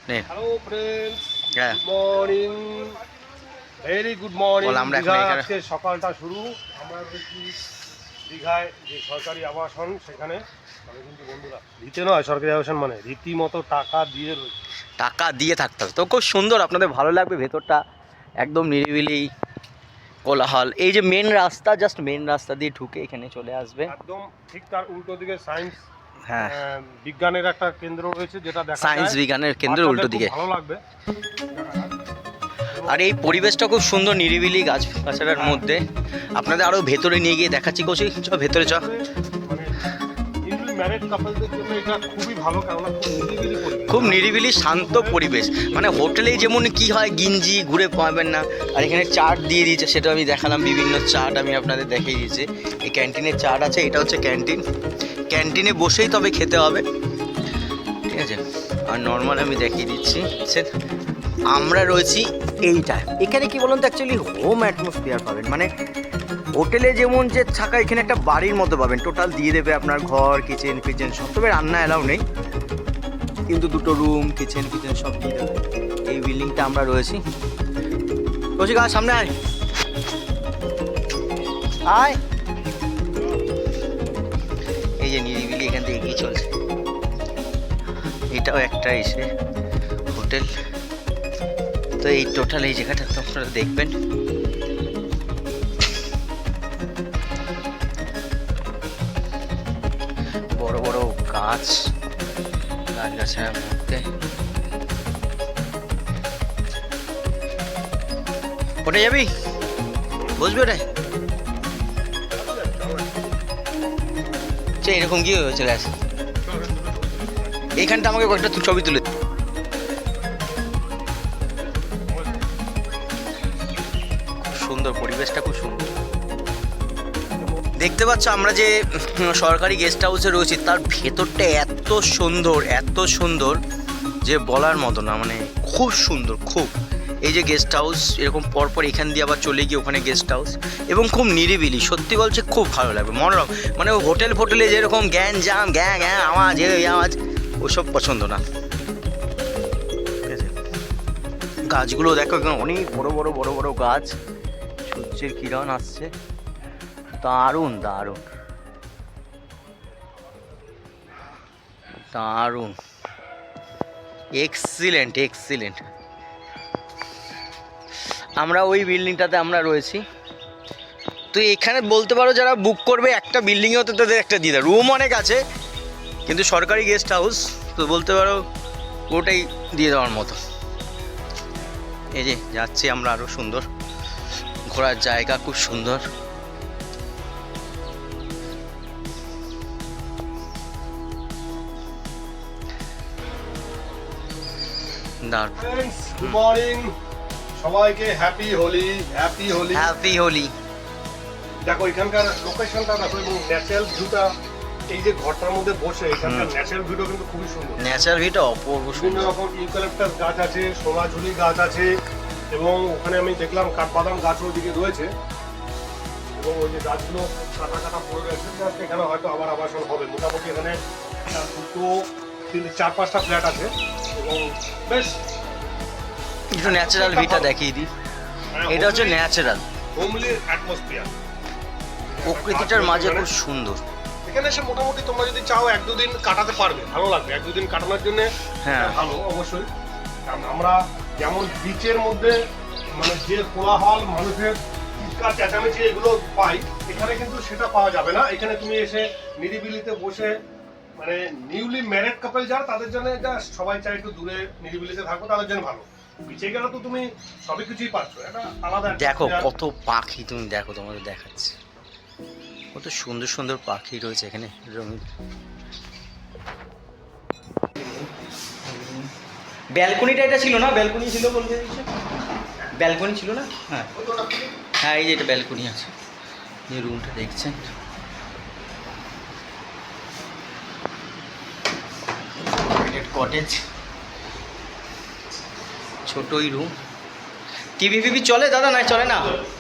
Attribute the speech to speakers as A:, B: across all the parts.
A: Hello friends, good morning, very good morning. আজকে সকালটা শুরু। আমরা দেখছি দীঘায় যে সরকারি আবাসন, সেখানে আমি কিন্তু বন্ধুরা দিতে নয়, সরকারি আবাসন মানে রীতিমতো টাকা দিয়ে রয়েছে,
B: টাকা দিয়ে থাকতে হবে। তো খুব সুন্দর, আপনাদের ভালো লাগবে। ভেতরটা একদম নিরিবিলি, কোলাহল। এই যে মেন রাস্তা, জাস্ট মেন রাস্তা দিয়ে ঢুকে এখানে চলে আসবে।
A: একদম ঠিক তার উল্টো দিকে সায়েন্স,
B: হ্যাঁ,
A: বিজ্ঞানের একটা কেন্দ্র রয়েছে, যেটা দেখা যায়
B: সায়েন্স বিজ্ঞানের কেন্দ্রের উল্টো দিকে।
A: ভালো লাগবে।
B: আর এই পরিবেশটা খুব সুন্দর, নিরিবিলি গাছগাছাড়ার মধ্যে। আপনাদের আরও ভেতরে নিয়ে গিয়ে দেখাচ্ছি। কোচি চ, ভেতরে চ। খুব নিরিবিলি শান্ত পরিবেশ, মানে হোটেলেই যেমন কি হয় গিঞ্জি ঘুরে পাবেন না। আর এখানে চাট দিয়ে দিয়েছে, সেটা আমি দেখালাম। বিভিন্ন চাট আমি আপনাদের দেখিয়ে দিয়েছি। এই ক্যান্টিনের চাট আছে, এটা হচ্ছে ক্যান্টিন। ক্যান্টিনে বসেই তবে খেতে হবে, ঠিক আছে। আর নর্মাল আমি দেখিয়ে দিচ্ছি। আমরা রয়েছি এইটা। এখানে কি বলুন তো, অ্যাকচুয়ালি হোম অ্যাটমসফিয়ার পাবেন। মানে হোটেলে যেমন যে থাকা, এখানে একটা বাড়ির মতো পাবেন। টোটাল দিয়ে দেবে আপনার ঘর, কিচেন ফিচেন সব। তবে রান্না অ্যালাউ নেই, কিন্তু দুটো রুম, কিচেন ফিচেন সব দিয়ে দেবে। এই বিল্ডিংটা আমরা রয়েছি। কৌশিক আয়, সামনে আয়, আয়। এই যে নিরিবিলি, এখান থেকে এগিয়ে চলছে। এটাও একটা এসে হোটেল। তো এই টোটাল এই জায়গাটা তো আপনারা দেখবেন। বড় বড় গাছ, গাছগাছার মধ্যে। ওটা যাবি, বসবি ওটাই। এরকম কি চলে আসে। এইখানটা আমাকে কয়েকটা ছবি তুলে। সুন্দর পরিবেশটা, খুব সুন্দর দেখতে পাচ্ছ। আমরা যে সরকারি গেস্ট হাউসে রয়েছি, তার ভেতরটা এত সুন্দর, এত সুন্দর যে বলার মতো না। মানে খুব সুন্দর, খুব। এই যে গেস্ট হাউস, এরকম পরপর এখান দিয়ে আবার চলে গিয়ে ওখানে গেস্ট হাউস, এবং খুব নিরিবিলি। সত্যি বলছে, খুব ভালো লাগবে, মনোরম। মানে হোটেল ফোটেলে যেরকম গ্যান জাম গ্যাঁ গ্যাঁ আওয়াজ, এই আওয়াজ, ওসব পছন্দ না, ঠিক আছে। গাছগুলো দেখো, এখানে অনেক বড় বড় বড় বড় গাছ। সূর্যের কিরণ আসছে, দারুণ দারুণ দারুণ, এক্সিলেন্ট এক্সিলেন্ট। আমরা ওই বিল্ডিংটাতে আমরা রয়েছি। তো এখানে বলতে পারো, যারা বুক করবে একটা বিল্ডিংয়ে, হতে তাদের একটা দিয়ে দেয়। রুম অনেক আছে, কিন্তু সরকারি গেস্ট হাউস তো বলতে পারো ওটাই দিয়ে দেওয়ার মতো। এই যে যাচ্ছি আমরা, আরও সুন্দর ঘোরার জায়গা, খুব সুন্দর।
A: গুড মর্নিং সবাইকে, happy Holi, happy Holi,
B: happy Holi.
A: দেখো এখানকার লোকেশনটা দেখো, এবং ন্যাচারাল ভিউটা। এই যে ঘরটার মধ্যে বসে, এখানকার ন্যাচারাল ভিউটা কিন্তু খুবই সুন্দর।
B: ন্যাচারাল ভিউটা অপূর্ব
A: বিভিন্ন
B: সুন্দর।
A: রকম ইউক্যালিপটাস গাছ আছে, সোনাঝুরি গাছ আছে, এবং ওখানে আমি দেখলাম কাঠবাদাম গাছ ওইদিকে রয়েছে, এবং ওই যে গাছগুলো কাটা কাটা পড়ে রয়েছে। এখানে হয়তো আবার আবাসন হবে। মোটামুটি এখানে দুটো, তিন, চার, পাঁচটা ফ্ল্যাট আছে, এবং বেশ
B: একটু ন্যাচারাল ভিউটা দেখিয়ে দিই। এটা হচ্ছে ন্যাচারাল,
A: হোমলি অ্যাটমসফিয়ার।
B: প্রকৃতিটার মাঝে খুব সুন্দর।
A: এখানে এসে মোটামুটি তোমরা যদি চাও 1-2 দিন কাটাতে পারবে, ভালো লাগবে। 1-2 দিন কাটানোর জন্য
B: হ্যাঁ
A: ভালো, অবশ্যই। কারণ আমরা যেমন বিচের মধ্যে মানে যে কোলাহল, মানুষের চিৎকার চেঁচামেচি এগুলো পাই, এখানে কিন্তু সেটা পাওয়া যাবে না। এখানে তুমি এসে নিরিবিলিতে বসে, মানে নিউলি ম্যারেড কাপল যারা, তাদের জন্য এটা, সবাই চায় একটু দূরে নিরিবিলিতে থাকবো, তাদের জন্য ভালো। বিচে গেলে তো তুমি সবই কিছুই পাচ্ছ, এটা আলাদা।
B: দেখো কত পাখি, তুমি দেখো, তোমাদের দেখাচ্ছি। কত সুন্দর সুন্দর পাখি রয়েছে এখানে, রঙিন। ব্যালকনিটা এটা ছিল না? ব্যালকনি ছিল বলতে, ব্যালকনি ছিল না? হ্যাঁ হ্যাঁ, এই যে এটা ব্যালকনি আছে। যে রুমটা দেখছেন, কটেজ, ছোটই রুম। টিভি ফিভি চলে দাদা? না চলে না,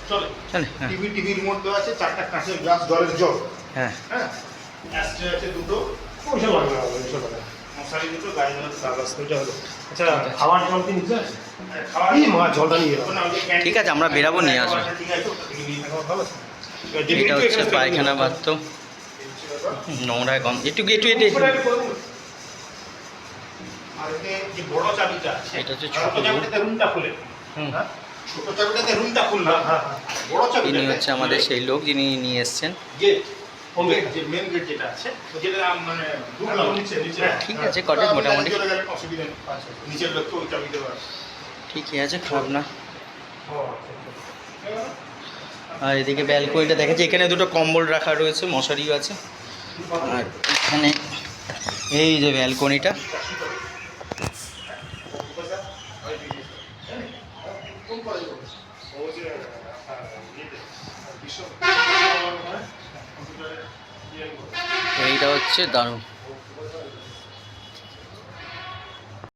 A: চলে
B: চলে।
A: টিভি রিমোট দেওয়া আছে, 4টা কাঁচের গ্লাস, জলের জগ,
B: হ্যাঁ
A: হ্যাঁ, অ্যাস্ট্রে আছে দুটো, ওইসব লাগবে না, ওইসব লাগবে না। মশারি দুটো, গাড়ি ধরে সারা রাস্তা, ওইটা হলো। আচ্ছা খাবার জল কি নিতে আছে? এই মা জলটা নিয়ে এলাম।
B: ঠিক আছে, আমরা বেরাবো, নিয়ে আসবো।
A: ভালো আছে?
B: এটা হচ্ছে পায়খানা বাথরুম, নোংরা গন্ধ, একটু একটু একটু একটু।
C: আর যে বড় চাবিটা আছে,
B: এটা হচ্ছে
C: ছোট
B: ছোট
C: চাবিটাতে রুমটা খুলে।
B: হুম।
C: হ্যাঁ, ছোট চাবিটাতে রুমটা খুললাম। হ্যাঁ, বড়
B: ইনি
C: চাবিটা
B: হচ্ছে আমাদের সেই লোক যিনি নিয়ে এসছেন।
C: গেট, যে মেন গেট যেটা আছে, যেটা মানে ঢুকলাম নিচে নিচে।
B: ঠিক আছে, কটেজ মোটামুটি
C: চলে গেলে অসুবিধা নেই। আচ্ছা, নিচের লোককে ওই চাবি দেওয়া আছে।
B: ঠিকই আছে, খারাপ না। আর এদিকে ব্যালকনিটা দেখেছি, এখানে দুটো কম্বল রাখা রয়েছে, মশারিও আছে। আর এখানে এই যে ব্যালকনিটা, এইটা হচ্ছে দারুণ।